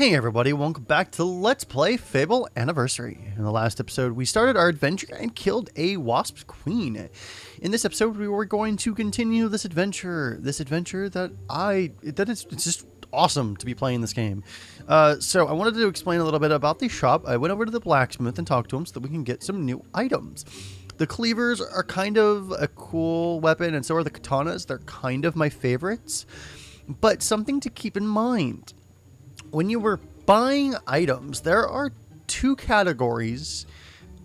Hey everybody, welcome back to Let's Play Fable Anniversary. In the last episode, we started our adventure and killed a wasp queen. In this episode, we were going to continue this adventure that it's just awesome to be playing this game. So I wanted to explain a little bit about the shop. I went over to the blacksmith and talked to him so that we can get some new items. The cleavers are kind of a cool weapon, and so are the katanas. They're kind of my favorites. But something to keep in mind. When you were buying items, there are two categories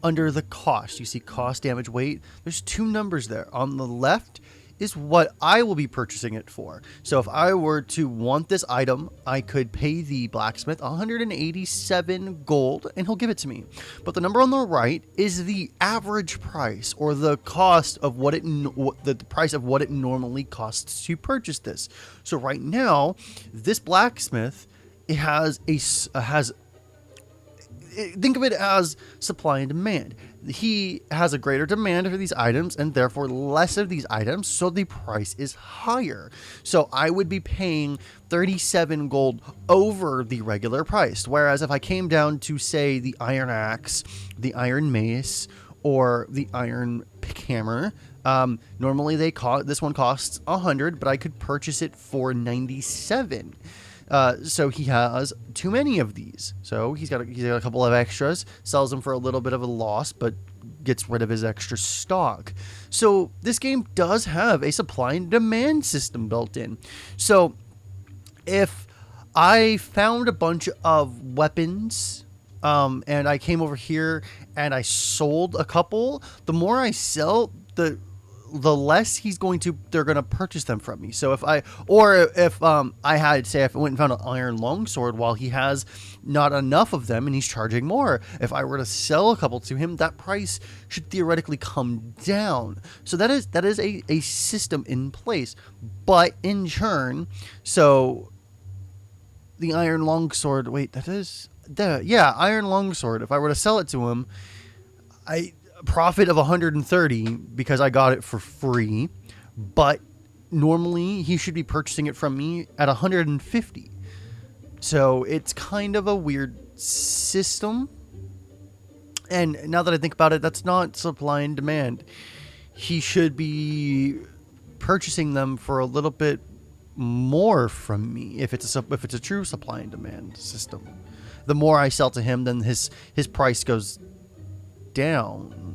under the cost. You see cost, damage, weight. There's two numbers there. On the left is what I will be purchasing it for. So if I were to want this item, I could pay the blacksmith 187 gold and he'll give it to me. But the number on the right is the average price, or the cost of the price of what it normally costs to purchase this. So right now, this blacksmith, it think of it as supply and demand. He has a greater demand for these items and therefore less of these items, so the price is higher. So I would be paying 37 gold over the regular price. Whereas if I came down to, say, the iron axe, the iron mace, or the iron pickhammer, normally this one costs 100, but I could purchase it for 97. So he has too many of these. So he's got a couple of extras, sells them for a little bit of a loss, but gets rid of his extra stock. So this game does have a supply and demand system built in. So if I found a bunch of weapons, and I came over here and I sold a couple, the more I sell, the less they're going to purchase them from me. So if I had, say, if I went and found an iron longsword while he has not enough of them and he's charging more, if I were to sell a couple to him, that price should theoretically come down. So that is a system in place. But in turn, so the iron longsword, iron longsword, if I were to sell it to him, profit of 130 because I got it for free, but normally he should be purchasing it from me at 150. So it's kind of a weird system. And now that I think about it, that's not supply and demand. He should be purchasing them for a little bit more from me if it's a true supply and demand system. The more I sell to him, then his price goes down.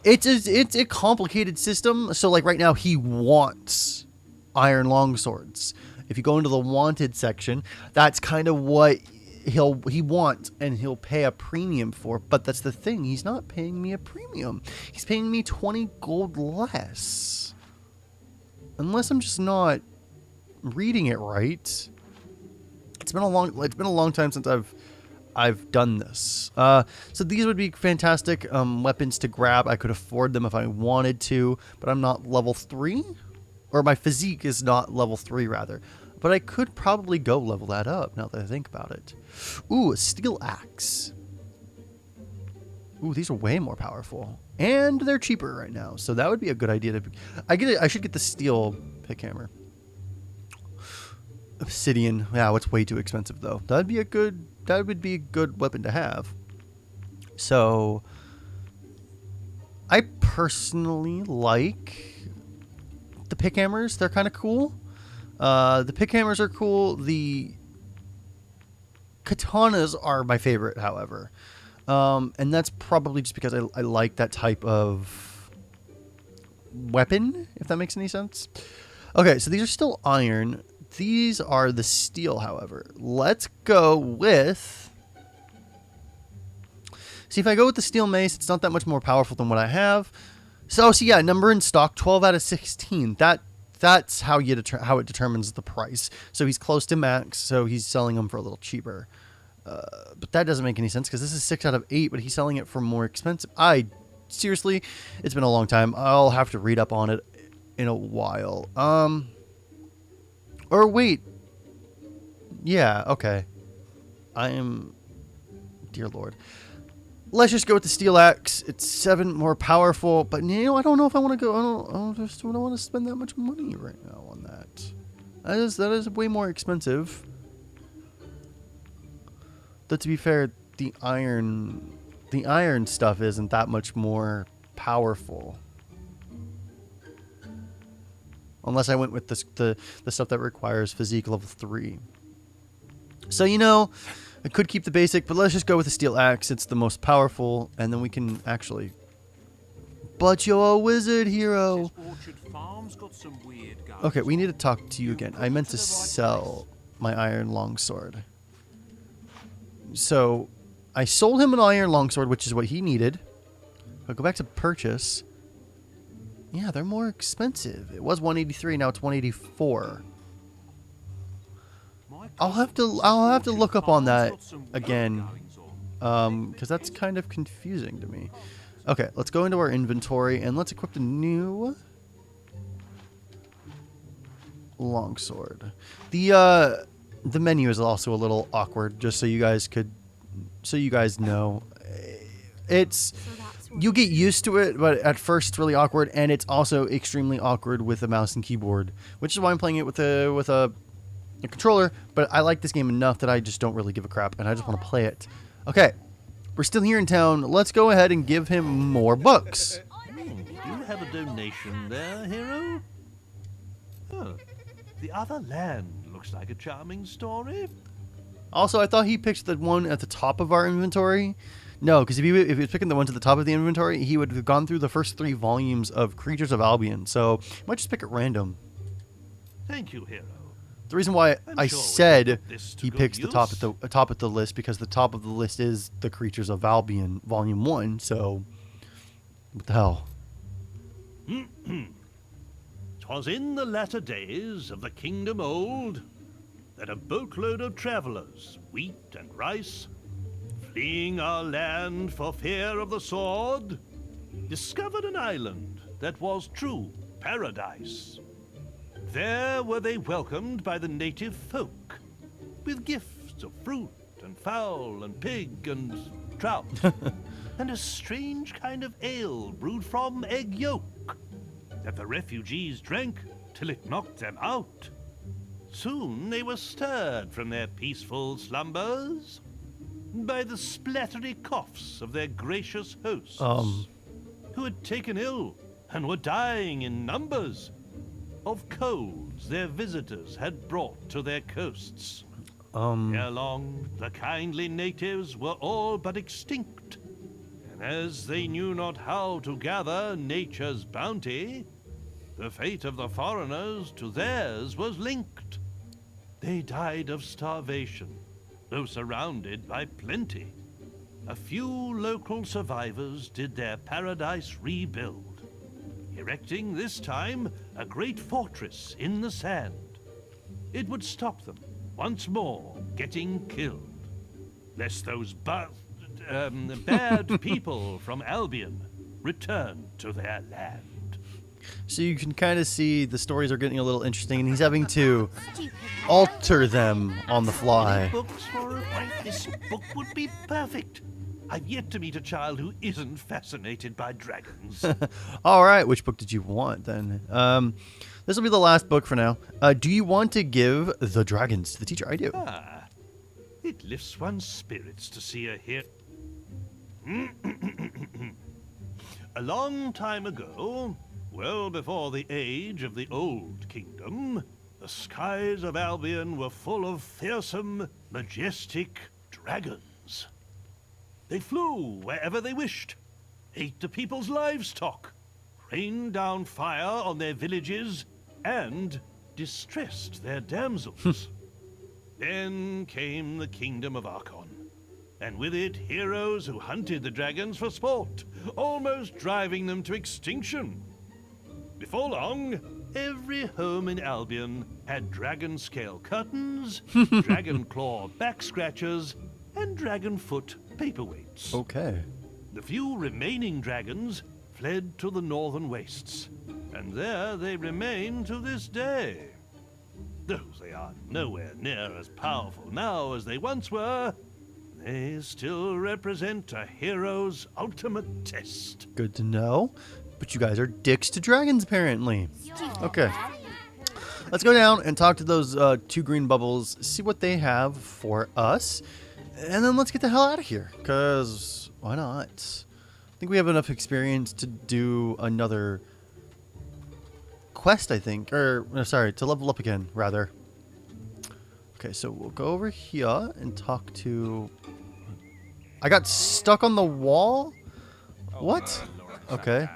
It's a complicated system. So like right now he wants iron longswords. If you go into the wanted section, that's kind of what he wants, and he'll pay a premium for. But that's the thing, he's not paying me a premium. He's paying me 20 gold less. Unless I'm just not reading it right. It's been a long time since I've done this. So these would be fantastic weapons to grab. I could afford them if I wanted to, but I'm not level 3. Or my physique is not level 3, rather. But I could probably go level that up now that I think about it. Ooh, a steel axe. Ooh, these are way more powerful. And they're cheaper right now, so that would be a good idea. I should get the steel pickhammer. Obsidian. Yeah, it's way too expensive, though. That would be a good weapon to have. So I personally like the pickhammers. They're kind of cool. The pickhammers are cool. The katanas are my favorite, however. And that's probably just because I like that type of weapon, if that makes any sense. Okay, so these are still iron. These are the steel, however. Let's go with... See, if I go with the steel mace, it's not that much more powerful than what I have. So yeah, number in stock, 12 out of 16. That's how it determines the price. So he's close to max, so he's selling them for a little cheaper. But that doesn't make any sense because this is 6 out of 8, but he's selling it for more expensive. Seriously, it's been a long time. I'll have to read up on it in a while. Or wait. Yeah, okay. Dear Lord. Let's just go with the steel axe. It's 7 more powerful, but I don't know if I want to go. I don't want to spend that much money right now on that. That is way more expensive. But to be fair, the iron stuff isn't that much more powerful. Unless I went with the stuff that requires physique level 3. So, you know, I could keep the basic, but let's just go with the steel axe. It's the most powerful, and then we can actually... But you're a wizard, hero! Okay, we need to talk to you again. I meant to sell my iron longsword. So, I sold him an iron longsword, which is what he needed. I'll go back to purchase. Yeah, they're more expensive. It was 183, now it's 184. I'll have to look up on that again, because that's kind of confusing to me. Okay, let's go into our inventory and let's equip the new longsword. The menu is also a little awkward, just so you guys know. It's you get used to it, but at first it's really awkward, and it's also extremely awkward with a mouse and keyboard, which is why I'm playing it with a controller. But I like this game enough that I just don't really give a crap, and I just want to play it. Okay, we're still here in town. Let's go ahead and give him more books. Do you have a donation there, hero? Oh, the other land looks like a charming story. Also, I thought he picked the one at the top of our inventory. No, because if he was picking the one to the top of the inventory, he would have gone through the first 3 volumes of Creatures of Albion. So, I might just pick it random. Thank you, hero. The reason why I sure said he good picks the top use. at the top of the list, because the top of the list is the Creatures of Albion Volume 1. So, what the hell? 'Twas in the latter days of the kingdom old that a boatload of travelers, wheat and rice, fleeing our land for fear of the sword, discovered an island that was true paradise. There were they welcomed by the native folk, with gifts of fruit and fowl and pig and trout, and a strange kind of ale brewed from egg yolk, that the refugees drank till it knocked them out. Soon they were stirred from their peaceful slumbers by the splattery coughs of their gracious hosts, who had taken ill and were dying in numbers of colds their visitors had brought to their coasts. Ere long, the kindly natives were all but extinct, and as they knew not how to gather nature's bounty, the fate of the foreigners to theirs was linked. They died of starvation, though surrounded by plenty. A few local survivors did their paradise rebuild, erecting this time a great fortress in the sand. It would stop them once more getting killed, lest those bad people from Albion return to their land. So you can kind of see the stories are getting a little interesting, and he's having to alter them on the fly. Books for a wife. This book would be perfect. I've yet to meet a child who isn't fascinated by dragons. All right, which book did you want then? This will be the last book for now. Do you want to give the dragons to the teacher? I do. It lifts one's spirits to see a hero. A long time ago, well before the age of the Old Kingdom, the skies of Albion were full of fearsome, majestic dragons. They flew wherever they wished, ate the people's livestock, rained down fire on their villages, and distressed their damsels. Then came the kingdom of Archon, and with it heroes who hunted the dragons for sport, almost driving them to extinction. Before long, every home in Albion had dragon scale curtains, dragon claw back scratchers, and dragon foot paperweights. Okay. The few remaining dragons fled to the northern wastes, and there they remain to this day. Though they are nowhere near as powerful now as they once were, they still represent a hero's ultimate test. Good to know. But you guys are dicks to dragons, apparently. Okay. Let's go down and talk to those 2 green bubbles, see what they have for us, and then let's get the hell out of here, because why not? I think we have enough experience to do another quest, I think. Or, sorry, to level up again, rather. Okay, so we'll go over here and talk to... I got stuck on the wall? What? Okay.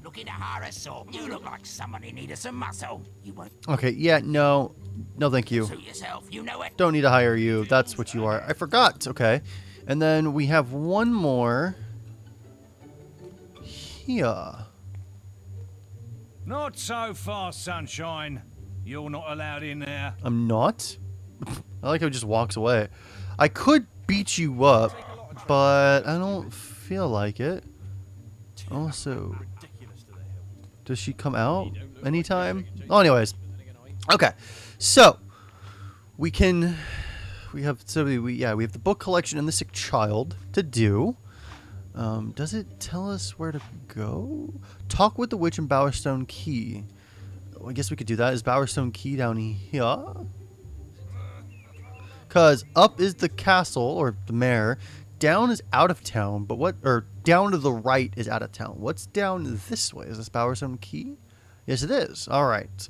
Looking to hire a saw. You look like someone who needed some muscle. You won't Okay, yeah, no. No, thank you. suit yourself. You know it. Don't need to hire you. That's what you are. I forgot. Okay. And then we have one more here. Not so fast, sunshine. You're not allowed in there. I'm not? I like how he just walks away. I could beat you up, but I don't feel like it. Also, does she come out anytime? Oh, anyways. Okay. So, we have the book collection and the sick child to do. Does it tell us where to go? Talk with the witch and Bowerstone Key. I guess we could do that. Is Bowerstone Key down here? Because up is the castle, or the mayor. Down is out of town, but down to the right is out of town. What's down this way? Is this Bowerstone Key? Yes, it is. All right.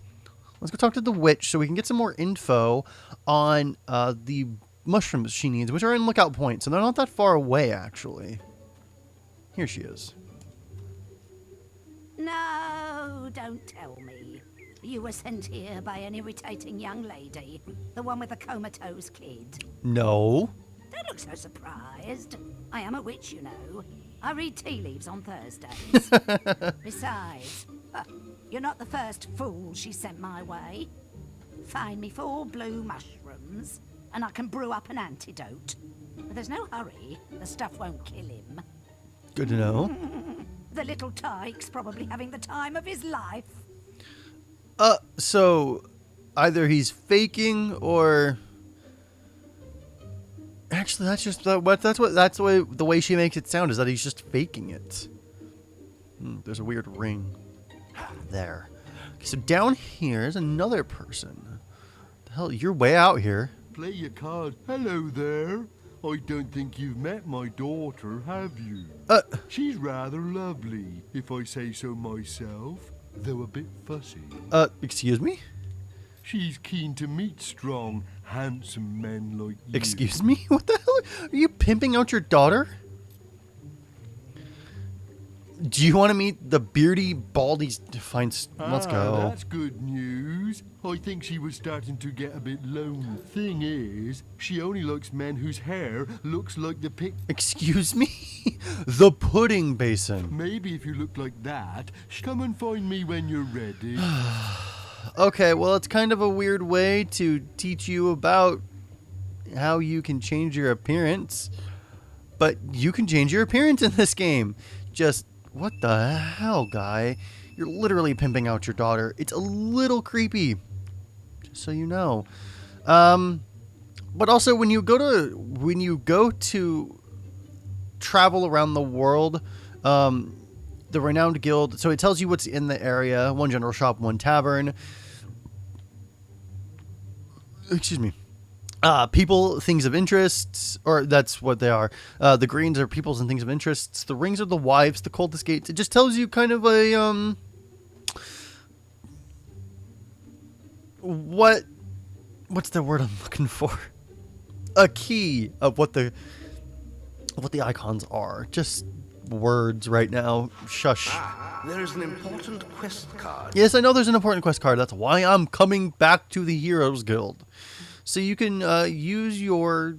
Let's go talk to the witch so we can get some more info on the mushrooms she needs, which are in Lookout Point, so they're not that far away, actually. Here she is. No, don't tell me. You were sent here by an irritating young lady. The one with the comatose kid. No. Don't look so surprised. I am a witch, you know. I read tea leaves on Thursdays. Besides, you're not the first fool she sent my way. Find me 4 blue mushrooms, and I can brew up an antidote. But there's no hurry. The stuff won't kill him. Good to know. The little tyke's probably having the time of his life. So either he's faking or actually that's just the way she makes it sound is that he's just faking it. There's a weird ring there. Okay, so down here is another person. The hell, you're way out here. Play your card. Hello there. I don't think you've met my daughter, have you? She's rather lovely, if I say so myself, though a bit fussy. Excuse me? She's keen to meet strong, handsome men like you. Excuse me? What the hell? Are you pimping out your daughter? Do you want to meet the beardy, baldy... Fine, let's go. That's good news. I think she was starting to get a bit lonely. Thing is, she only likes men whose hair looks like the pic... Excuse me? The pudding basin. Maybe if you look like that, come and find me when you're ready. Okay, well, it's kind of a weird way to teach you about how you can change your appearance. But you can change your appearance in this game. Just... What the hell, guy? You're literally pimping out your daughter. It's a little creepy, just so you know. But also, when you go to travel around the world, the Renowned Guild. So it tells you what's in the area: 1 general shop, 1 tavern. Excuse me. People, things of interests, or that's what they are. The greens are peoples and things of interests. The rings are the wives, the cultist gates. It just tells you kind of a, what's the word I'm looking for? A key of what the icons are. Just words right now. Shush. There is an important quest card. Yes, I know there's an important quest card. That's why I'm coming back to the Heroes Guild. So you can use your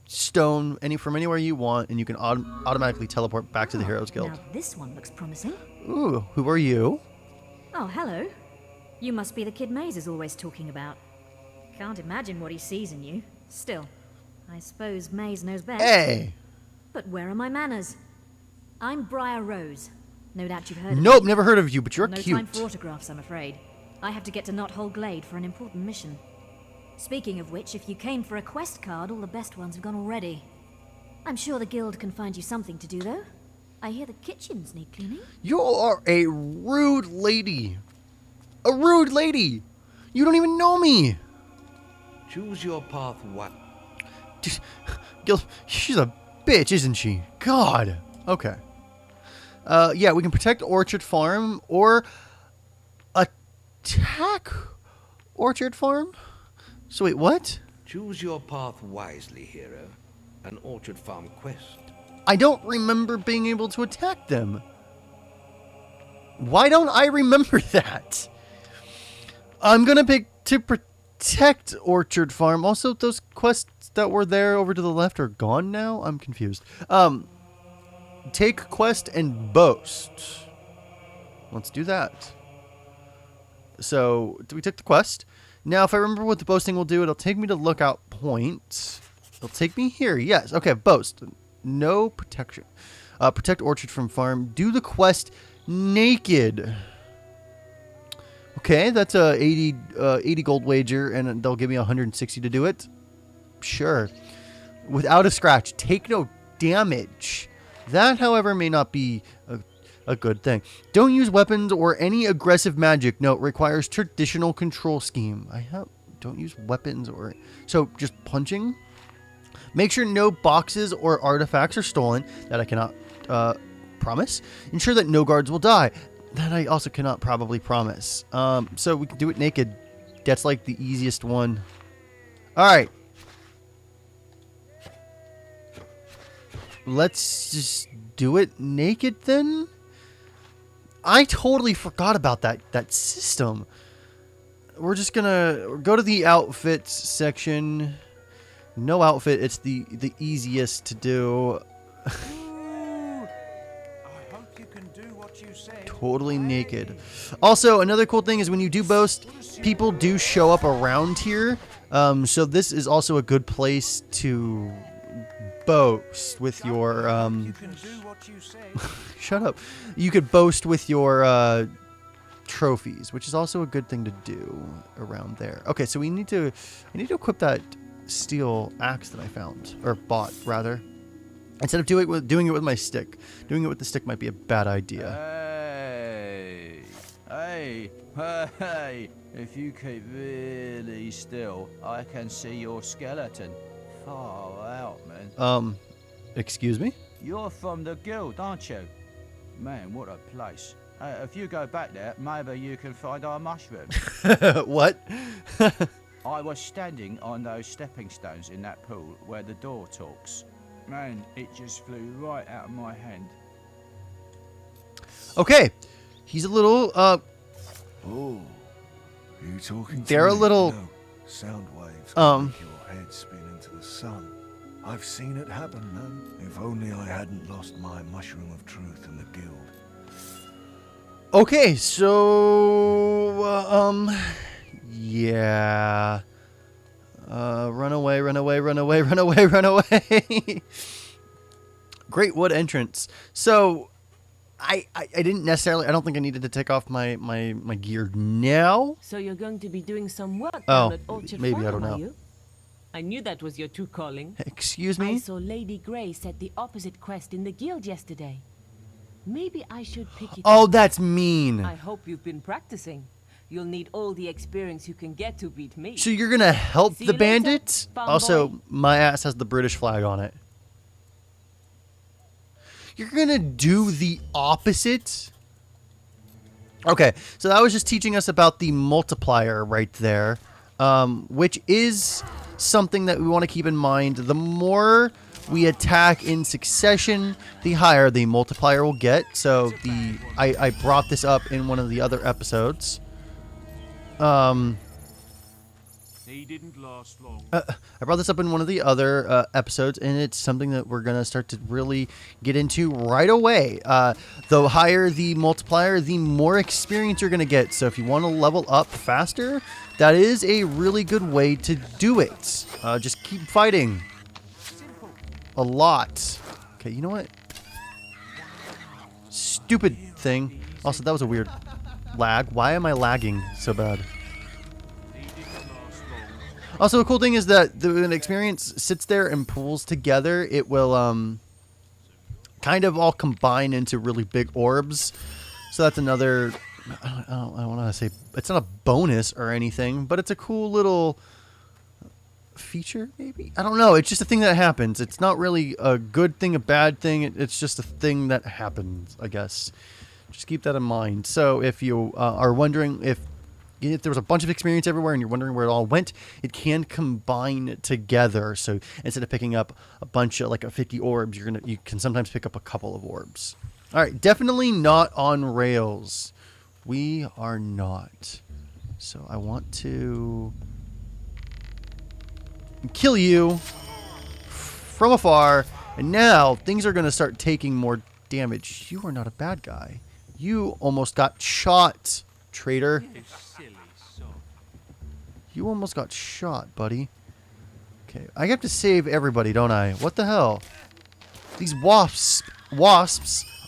stone from anywhere you want, and you can automatically teleport back to the Heroes Guild. Now this one looks promising. Ooh, who are you? Oh, hello. You must be the kid Maze is always talking about. Can't imagine what he sees in you. Still, I suppose Maze knows best. Hey! But where are my manners? I'm Briar Rose. No doubt you've heard of me. Nope, never heard of you, but you're No cute. time for autographs, I'm afraid. I have to get to Knothole Glade for an important mission. Speaking of which, if you came for a quest card, all the best ones have gone already. I'm sure the guild can find you something to do, though. I hear the kitchens need cleaning. You are a rude lady. A rude lady. You don't even know me. Choose your path. What? Gil, she's a bitch, isn't she? God. Okay. Yeah, we can protect Orchard Farm or attack Orchard Farm. So wait, what? Choose your path wisely, hero. An Orchard Farm quest. I don't remember being able to attack them. Why don't I remember that? I'm gonna pick to protect Orchard Farm. Also, those quests that were there over to the left are gone now. I'm confused. Take quest and boast. Let's do that. So, we took the quest. Now, if I remember what the boasting will do, it'll take me to Lookout Point. It'll take me here. Yes. Okay, boast. No protection. Protect Orchard from Farm. Do the quest naked. Okay, that's a 80 gold wager, and they'll give me 160 to do it. Sure. Without a scratch. Take no damage. That, however, may not be a good thing. Don't use weapons or any aggressive magic. No, it requires traditional control scheme. Don't use weapons or... So, just punching. Make sure no boxes or artifacts are stolen. That I cannot promise. Ensure that no guards will die. That I also cannot probably promise. So, we can do it naked. That's like the easiest one. Alright. Let's just do it naked then? I totally forgot about that system. We're just gonna go to the outfits section. No outfit, it's the easiest to do. I hope you can do what you say. Totally naked. Also, another cool thing is when you do boast, people do show up around here. So this is also a good place to boast with your You can do what you say. shut up. You could boast with your trophies, which is also a good thing to do around there. Okay, so I need to equip that steel axe that I found, or bought rather. Instead of doing it with my stick. Doing it with the stick might be a bad idea. Hey, if you keep really still, I can see your skeleton. Far out, man. Excuse me? You're from the guild, aren't you? Man, what a place. If you go back there, maybe you can find our mushroom. What? I was standing on those stepping stones in that pool where the door talks. Man, it just flew right out of my hand. Okay. He's a little, Oh, you talking to they're a me? little, No, sound waves can make your head spin into the sun. I've seen it happen, man. If only I hadn't lost my mushroom of truth in the guild. Okay, so, yeah. Run away, run away, run away, run away, run away. Great wood entrance. So, I didn't necessarily, I don't think I needed to take off my gear now. So you're going to be doing some work Oh, down at Orchard maybe, Farm, I don't know. are you? I knew that was your true calling. Excuse I me? saw Lady Grey set the opposite quest in the guild yesterday. Maybe I should pick it Oh, up. that's mean. I hope you've been practicing. You'll need all the experience you can get to beat me. So you're gonna help See the you later, bandits? farm Also, boy. my ass has the British flag on it. You're gonna do the opposite? Okay, so that was just teaching us about the multiplier right there, which is something that we want to keep in mind. The more we attack in succession, the higher the multiplier will get. So I brought this up in one of the other episodes. He didn't last long. I brought this up in one of the other episodes, and it's something that we're going to start to really get into right away. The higher the multiplier, the more experience you're going to get. So if you want to level up faster, that is a really good way to do it. Just keep fighting. A lot. Okay, you know what? Stupid thing. Also, that was a weird lag. Why am I lagging so bad? Also, a cool thing is that when an experience sits there and pools together, it will kind of all combine into really big orbs. So that's another I don't want to say it's not a bonus or anything, but it's a cool little feature, maybe? I don't know. It's just a thing that happens. It's not really a good thing, a bad thing. It's just a thing that happens, I guess. Just keep that in mind. So if you are wondering if there was a bunch of experience everywhere and you're wondering where it all went, it can combine together. So instead of picking up a bunch of like 50 orbs, you can sometimes pick up a couple of orbs. All right, definitely not on rails. We are not. So I want to kill you from afar, and now things are going to start taking more damage. You are not a bad guy. You almost got shot, traitor. You almost got shot, buddy. Okay, I have to save everybody, don't I? What the hell? These wasps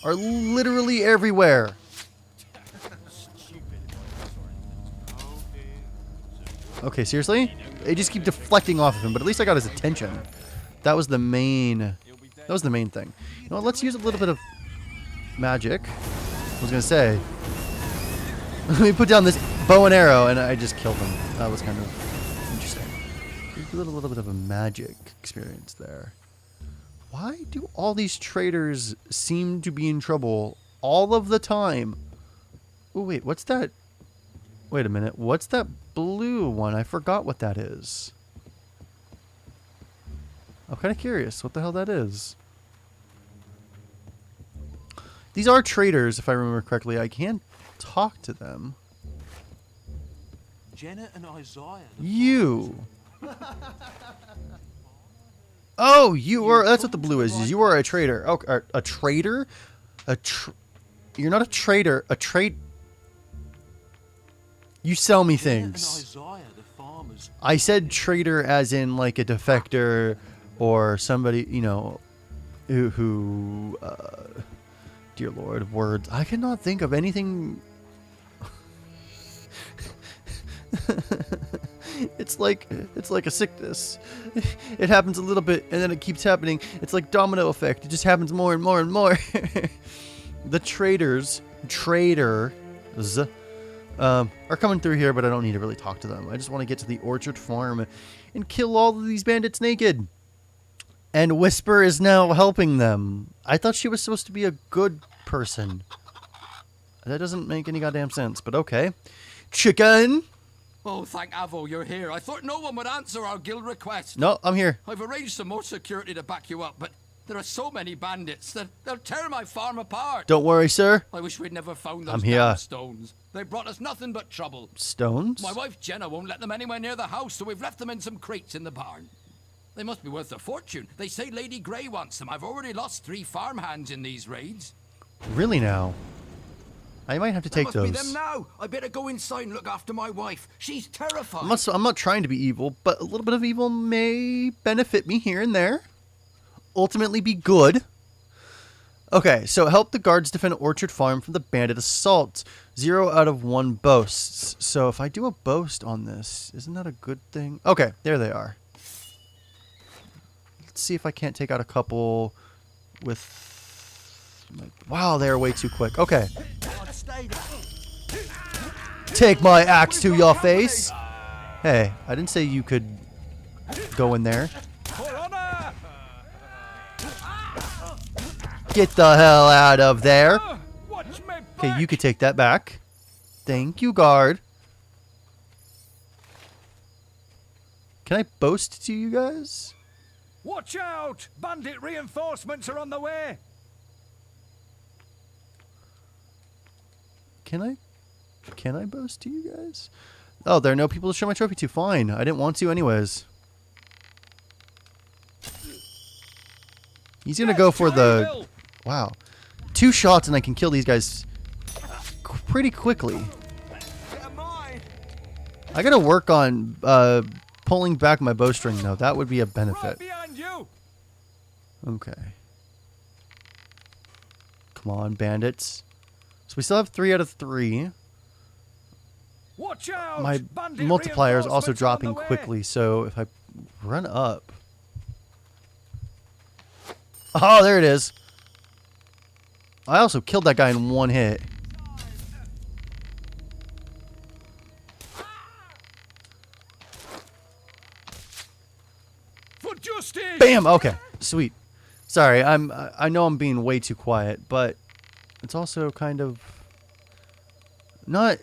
are literally everywhere. Okay, seriously? They just keep deflecting off of him, but at least I got his attention. That was the main thing. You know what, let's use a little bit of magic. I was gonna say, let me put down this bow and arrow, and I just killed him. That was kind of interesting. A little bit of a magic experience there. Why do all these traders seem to be in trouble all of the time? Oh wait, what's that? Wait a minute, what's that blue one? I forgot what that is. I'm kind of curious what the hell that is. These are traders, if I remember correctly. I can talk to them. Jenna and Isaiah. You. Oh, you are. That's what the blue is. You are a trader. Oh, a trader? You're not a trader. A trade. You sell me things. I said trader as in like a defector or somebody, you know, who dear Lord, words. I cannot think of anything. It's like a sickness. It happens a little bit and then it keeps happening. It's like domino effect. It just happens more and more and more. The traders are coming through here, but I don't need to really talk to them. I just want to get to the orchard farm and kill all of these bandits naked. And Whisper is now helping them. I thought she was supposed to be a good person. That doesn't make any goddamn sense, but okay. Chicken! Oh, thank Avo you're here. I thought no one would answer our guild request. No, I'm here. I've arranged some more security to back you up, but there are so many bandits that they'll tear my farm apart. Don't worry, sir. I wish we'd never found those I'm here. damn stones. They brought us nothing but trouble. Stones? My wife Jenna won't let them anywhere near the house, so we've left them in some crates in the barn. They must be worth a fortune. They say Lady Grey wants them. I've already lost 3 farmhands in these raids. Really now? I might have to take those. Must be them now. I better go inside and look after my wife. She's terrified. I'm not trying to be evil, but a little bit of evil may benefit me here and there. Ultimately be good. Okay, so help the guards defend Orchard Farm from the bandit assault. 0 out of 1 boasts. So if I do a boast on this, isn't that a good thing? Okay, there they are. Let's see if I can't take out a couple with... Wow, they're way too quick. Okay. Take my axe to your face. Hey, I didn't say you could go in there. Get the hell out of there. Okay, you could take that back. Thank you, guard. Can I boast to you guys? Watch out! Bandit reinforcements are on the way. Can I boast to you guys? Oh, there are no people to show my trophy to. Fine. I didn't want to anyways. He's going to go for the... Wow. 2 shots and I can kill these guys pretty quickly. I got to work on pulling back my bowstring, though. That would be a benefit. Okay. Come on, bandits. So we still have 3 out of 3. Watch out! My multiplier is also dropping quickly, so if I run up... Oh, there it is. I also killed that guy in 1 hit. Bam! Okay, sweet. Sorry, I know I'm being way too quiet, but it's also kind of not.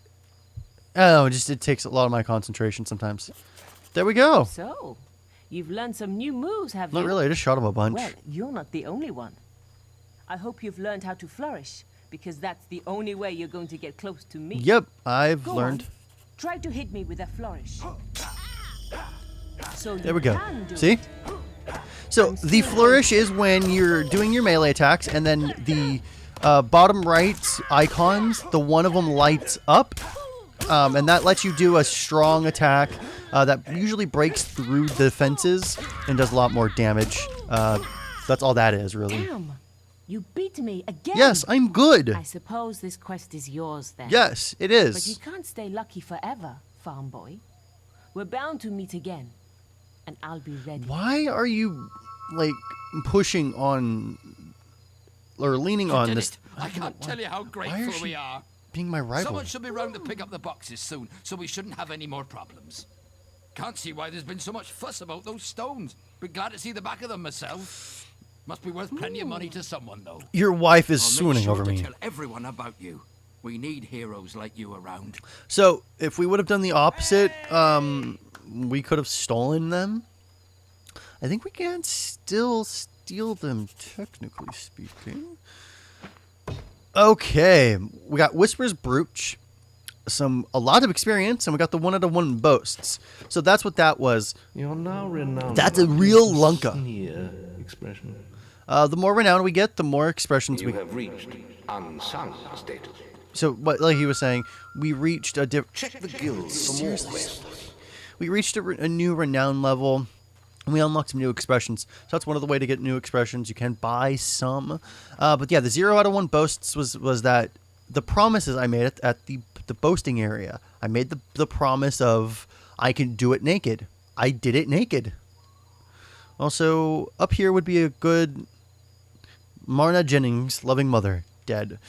Oh, it takes a lot of my concentration sometimes. There we go. So, you've learned some new moves, have you? Not really. I just shot him a bunch. Well, you're not the only one. I hope you've learned how to flourish, because that's the only way you're going to get close to me. Yep, I've Go learned. on. Try to hit me with a flourish. So There we you go. can do See? it. So the flourish is when you're doing your melee attacks, and then the bottom right icons, the one of them lights up, and that lets you do a strong attack that usually breaks through defenses and does a lot more damage. That's all that is, really. Damn, you beat me again. Yes, I'm good. I suppose this quest is yours then. Yes, it But you is. can't stay lucky forever, farm boy. We're bound to meet again, and I'll be ready. Why are you, like, pushing on or leaning on Did this? it. I can't tell you how Why is grateful she we are. being my rival? Someone should be round to pick up the boxes soon, so we shouldn't have any more problems. Can't see why there's been so much fuss about those stones. Be glad to see the back of them myself. Must be worth plenty of money to someone, though. Your wife is I'll make swooning sure over to me. tell everyone about you. We need heroes like you around. So, if we would have done the opposite, we could have stolen them. I think we can still steal them, technically speaking. Okay, we got Whisper's Brooch, a lot of experience, and we got the 1 out of 1 boasts. So that's what that was. You're now renowned. That's a real lunka. Sneer expression. The more renown we get, the more expressions You we. have reached unsung status. So, what, like he was saying, we reached a different. Check the guilds for more quests. We reached a new renown level, and we unlocked some new expressions. So that's one of the way to get new expressions. You can buy some, but yeah, the 0 out of 1 boasts was that the promises I made at the boasting area. I made the promise of I can do it naked. I did it naked. Also, up here would be a good Marna Jennings, loving mother, dead.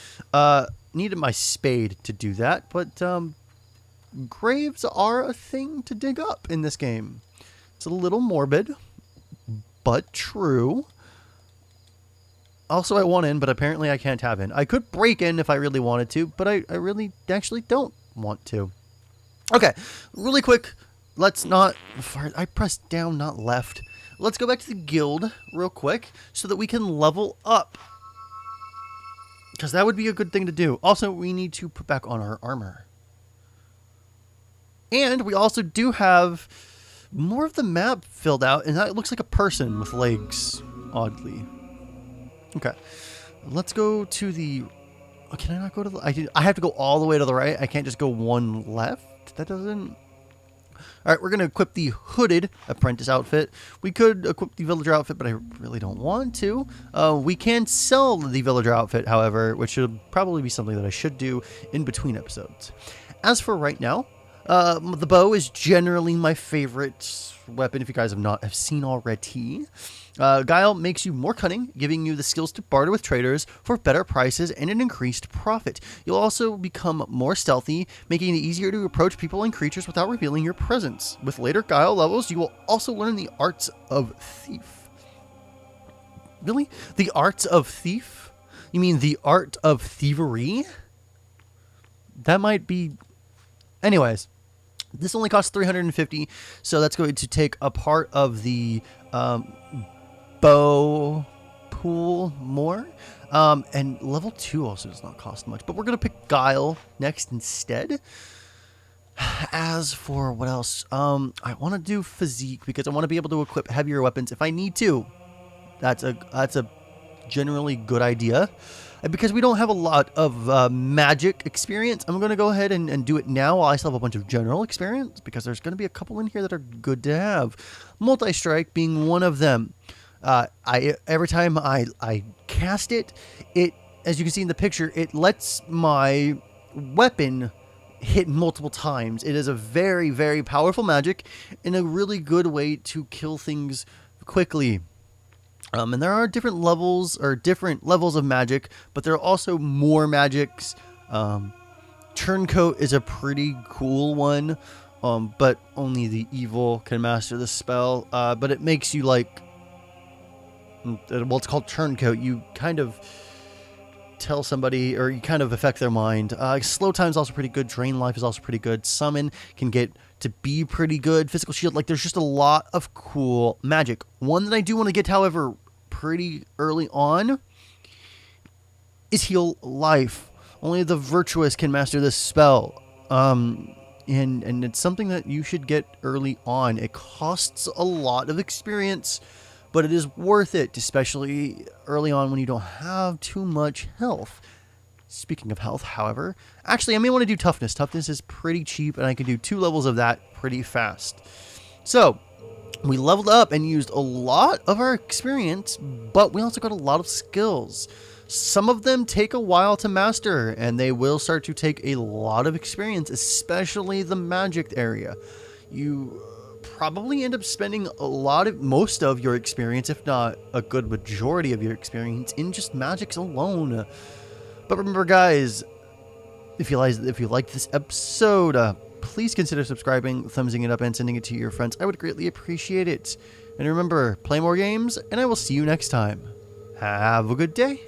Needed my spade to do that, but graves are a thing to dig up in this game. It's a little morbid, but true. Also, I want in, but apparently I can't have in. I could break in if I really wanted to, but I really actually don't want to. Okay, really quick. Let's not... I pressed down, not left. Let's go back to the guild real quick so that we can level up. Because that would be a good thing to do. Also, we need to put back on our armor. And we also do have more of the map filled out, and that looks like a person with legs, oddly. Okay, let's go to the... Oh, can I not go to the... I have to go all the way to the right. I can't just go one left. That doesn't... All right, we're going to equip the hooded apprentice outfit. We could equip the villager outfit, but I really don't want to. We can sell the villager outfit, however, which should probably be something that I should do in between episodes. As for right now, the bow is generally my favorite weapon, if you guys have seen already. Guile makes you more cunning, giving you the skills to barter with traders for better prices and an increased profit. You'll also become more stealthy, making it easier to approach people and creatures without revealing your presence. With later Guile levels, you will also learn the arts of thief. Really? The arts of thief? You mean the art of thievery? That might be... Anyways, this only costs 350, so that's going to take a part of the... bow pool more, and level 2 also does not cost much, but we're gonna pick Guile next instead. As for what else, I want to do physique because I want to be able to equip heavier weapons if I need to. That's a generally good idea, and because we don't have a lot of magic experience, I'm gonna go ahead and do it now while I still have a bunch of general experience, because there's gonna be a couple in here that are good to have, multi-strike being one of them. Every time I cast it, as you can see in the picture, it lets my weapon hit multiple times. It is a very, very powerful magic and a really good way to kill things quickly. And there are different levels of magic, but there are also more magics. Turncoat is a pretty cool one, but only the evil can master the spell. But it makes you like well, it's called turncoat. You kind of tell somebody, or you kind of affect their mind. Slow time is also pretty good. Drain life is also pretty good. Summon can get to be pretty good. Physical shield, like there's just a lot of cool magic. One that I do want to get, however, pretty early on is heal life. Only the virtuous can master this spell. And it's something that you should get early on. It costs a lot of experience, but it is worth it, especially early on when you don't have too much health. Speaking of health, however, actually I may want to do toughness. Toughness is pretty cheap, and I can do 2 levels of that pretty fast. So we leveled up and used a lot of our experience, but we also got a lot of skills. Some of them take a while to master, and they will start to take a lot of experience, especially the magic area. You probably end up spending most of your experience, if not a good majority of your experience, in just magics alone. But remember, guys, if you liked this episode, please consider subscribing, thumbsing it up, and sending it to your friends. I would greatly appreciate it. And remember, play more games, and I will see you next time. Have a good day.